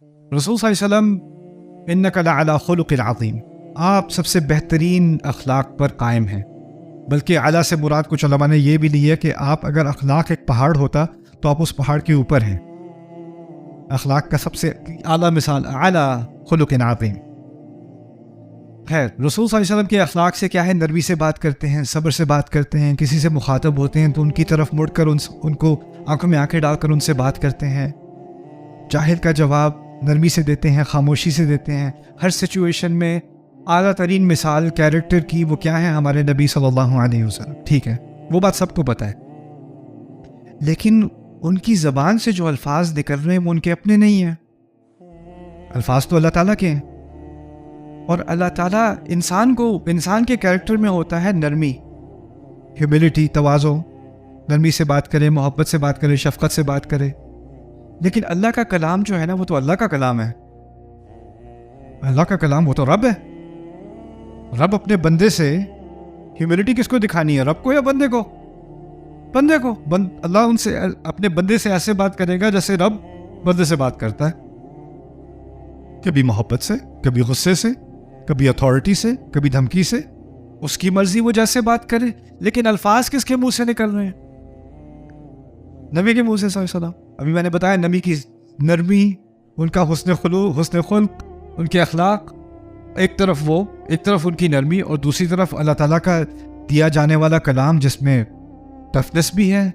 رسول صلی اللہ علیہ وسلم انک لعلی خلق العظیم، آپ سب سے بہترین اخلاق پر قائم ہیں، بلکہ اعلیٰ سے مراد کچھ علماء نے یہ بھی لی ہے کہ آپ اگر اخلاق ایک پہاڑ ہوتا تو آپ اس پہاڑ کے اوپر ہیں، اخلاق کا سب سے اعلیٰ مثال اعلیٰ خلق عظیم۔ خیر، رسول صلی اللہ علیہ وسلم کے اخلاق سے کیا ہے؟ نرمی سے بات کرتے ہیں، صبر سے بات کرتے ہیں، کسی سے مخاطب ہوتے ہیں تو ان کی طرف مڑ کر ان کو آنکھوں میں آنکھیں ڈال کر ان سے بات کرتے ہیں، جاہل کا جواب نرمی سے دیتے ہیں، خاموشی سے دیتے ہیں، ہر سچویشن میں اعلیٰ ترین مثال کیریکٹر کی وہ کیا ہے؟ ہمارے نبی صلی اللہ علیہ وسلم۔ ٹھیک ہے، وہ بات سب کو پتہ ہے، لیکن ان کی زبان سے جو الفاظ نکل رہے ہیں وہ ان کے اپنے نہیں ہیں، الفاظ تو اللہ تعالیٰ کے ہیں، اور اللہ تعالیٰ انسان کے کیریکٹر میں ہوتا ہے نرمی، ہیوملٹی، تواضع، نرمی سے بات کرے، محبت سے بات کرے، شفقت سے بات کرے، لیکن اللہ کا کلام جو ہے نا وہ تو اللہ کا کلام ہے، اللہ کا کلام وہ تو رب ہے، رب اپنے بندے سے ہیوملٹی کس کو دکھانی ہے؟ رب کو یا بندے کو؟ بندے کو۔ اللہ ان سے اپنے بندے سے ایسے بات کرے گا جیسے رب بندے سے بات کرتا ہے، کبھی محبت سے، کبھی غصے سے، کبھی اتھارٹی سے، کبھی دھمکی سے، اس کی مرضی وہ جیسے بات کرے، لیکن الفاظ کس کے منہ سے نکل رہے ہیں؟ نبی کے منہ سے صلی اللہ علیہ وسلم۔ ابھی میں نے بتایا نبی کی نرمی، ان کا حسن خلق، ان کے اخلاق، ایک طرف ان کی نرمی، اور دوسری طرف اللہ تعالیٰ کا دیا جانے والا کلام جس میں ٹفنس بھی ہے،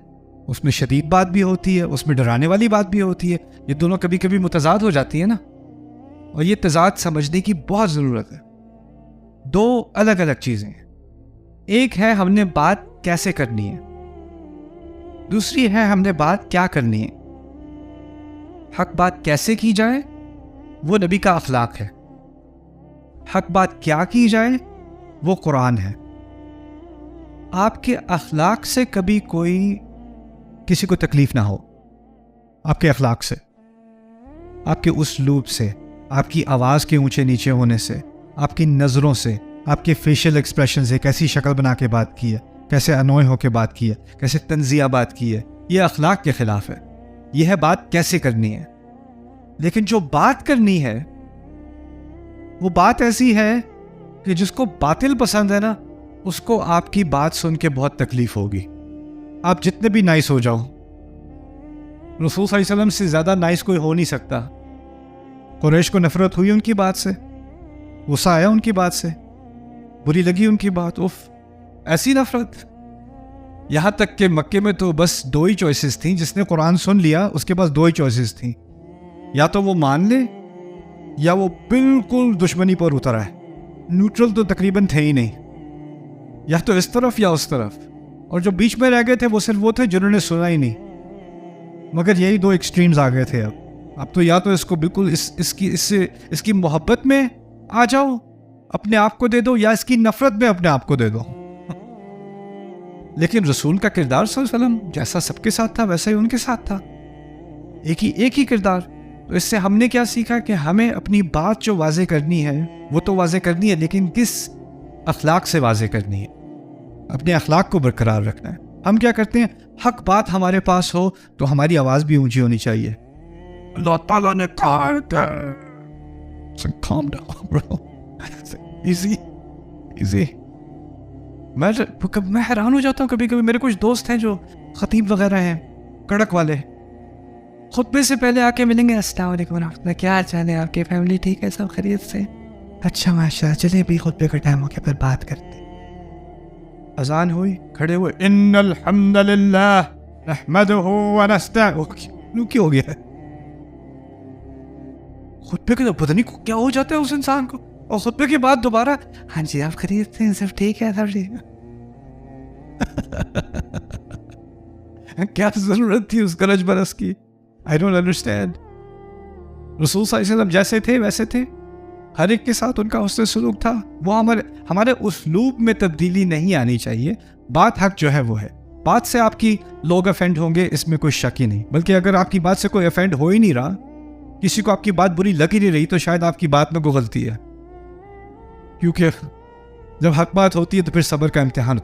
اس میں شدید بات بھی ہوتی ہے، اس میں ڈرانے والی بات بھی ہوتی ہے، یہ دونوں کبھی کبھی متضاد ہو جاتی ہے نا، اور یہ تضاد سمجھنے کی بہت ضرورت ہے۔ دو الگ الگ چیزیں ہیں، ایک ہے ہم نے بات کیسے کرنی ہے، دوسری ہے ہم نے بات کیا کرنی ہے۔ حق بات کیسے کی جائے وہ نبی کا اخلاق ہے، حق بات کیا کی جائے وہ قرآن ہے۔ آپ کے اخلاق سے کبھی کوئی کسی کو تکلیف نہ ہو، آپ کے اخلاق سے، آپ کے اسلوب سے، آپ کی آواز کے اونچے نیچے ہونے سے، آپ کی نظروں سے، آپ کے فیشل ایکسپریشن سے، کیسی شکل بنا کے بات کی ہے، کیسے انوئے ہو کے بات کی ہے، کیسے تنزیہ بات کی ہے، یہ اخلاق کے خلاف ہے۔ یہ ہے بات کیسے کرنی ہے، لیکن جو بات کرنی ہے وہ بات ایسی ہے کہ جس کو باطل پسند ہے نا، اس کو آپ کی بات سن کے بہت تکلیف ہوگی، آپ جتنے بھی نائس ہو جاؤ۔ رسول صلی اللہ علیہ وسلم سے زیادہ نائس کوئی ہو نہیں سکتا۔ قریش کو نفرت ہوئی ان کی بات سے، غصہ آیا ان کی بات سے، بری لگی ان کی بات، ایسی نفرت، یہاں تک کہ مکے میں تو بس دو ہی چوائسز تھیں، جس نے قرآن سن لیا اس کے پاس دو ہی چوائسز تھیں، یا تو وہ مان لے یا وہ بالکل دشمنی پر اترا ہے، نیوٹرل تو تقریباً تھے ہی نہیں، یا تو اس طرف یا اس طرف، اور جو بیچ میں رہ گئے تھے وہ صرف وہ تھے جنہوں نے سنا ہی نہیں، مگر یہی دو ایکسٹریمز آ گئے تھے۔ اب تو یا تو اس کو بالکل اس کی محبت میں آ جاؤ، اپنے آپ کو دے دو، یا اس کی نفرت میں اپنے آپ کو دے دو۔ لیکن رسول کا کردار صلی اللہ علیہ وسلم جیسا سب کے ساتھ تھا ویسا ہی ان کے ساتھ تھا، ایک ہی کردار۔ تو اس سے ہم نے کیا سیکھا کہ ہمیں اپنی بات جو واضح کرنی ہے وہ تو واضح کرنی ہے، لیکن کس اخلاق سے واضح کرنی ہے، اپنے اخلاق کو برقرار رکھنا ہے۔ ہم کیا کرتے ہیں؟ حق بات ہمارے پاس ہو تو ہماری آواز بھی اونچی ہونی چاہیے۔ اللہ تعالیٰ نے کہا calm down bro easy۔ میں حیران ہو جاتا ہوں کبھی کبھی، میرے کچھ دوست ہیں جو خطیب وغیرہ ہیں کڑک والے، خطبے سے پہلے آ کے ملیں گے، السلام علیکم ورحمۃ اللہ، کیا حال ہے آپ کی، فیملی ٹھیک ہے، سب خیریت سے؟ اچھا ماشاء اللہ، چلیے ابھی خطبے کا ٹائم ہو گیا، پھر بات کرتے۔ اذان ہوئی، کھڑے ہوئے، ان الحمد للہ نحمدہ ونستعینہ، کیا ہو گیا ہے خطبے کے؟ پتہ نہیں کیا ہو جاتا ہے اس انسان کو، اور خطبے کے بعد دوبارہ ہاں جی آپ خیریت سے، سب ٹھیک ہے، سب ٹھیک ہے۔ کیا ضرورت تھی اس گرج برس کی؟ I don't understand۔ رسول صلی اللہ علیہ وسلم جیسے تھے ویسے تھے، ہر ایک کے ساتھ ان کا حسن سلوک تھا، وہ ہمارے اسلوب میں تبدیلی نہیں آنی چاہیے۔ بات حق جو ہے وہ ہے، بات سے آپ کی لوگ افینڈ ہوں گے، اس میں کوئی شک ہی نہیں، بلکہ اگر آپ کی بات سے کوئی افینڈ ہو ہی نہیں رہا، کسی کو آپ کی بات بری لگ ہی نہیں رہی، تو شاید آپ کی بات میں کوئی غلطی ہے، کیونکہ جب حق بات ہوتی ہے تو پھر صبر کا امتحان ہوتا ہے۔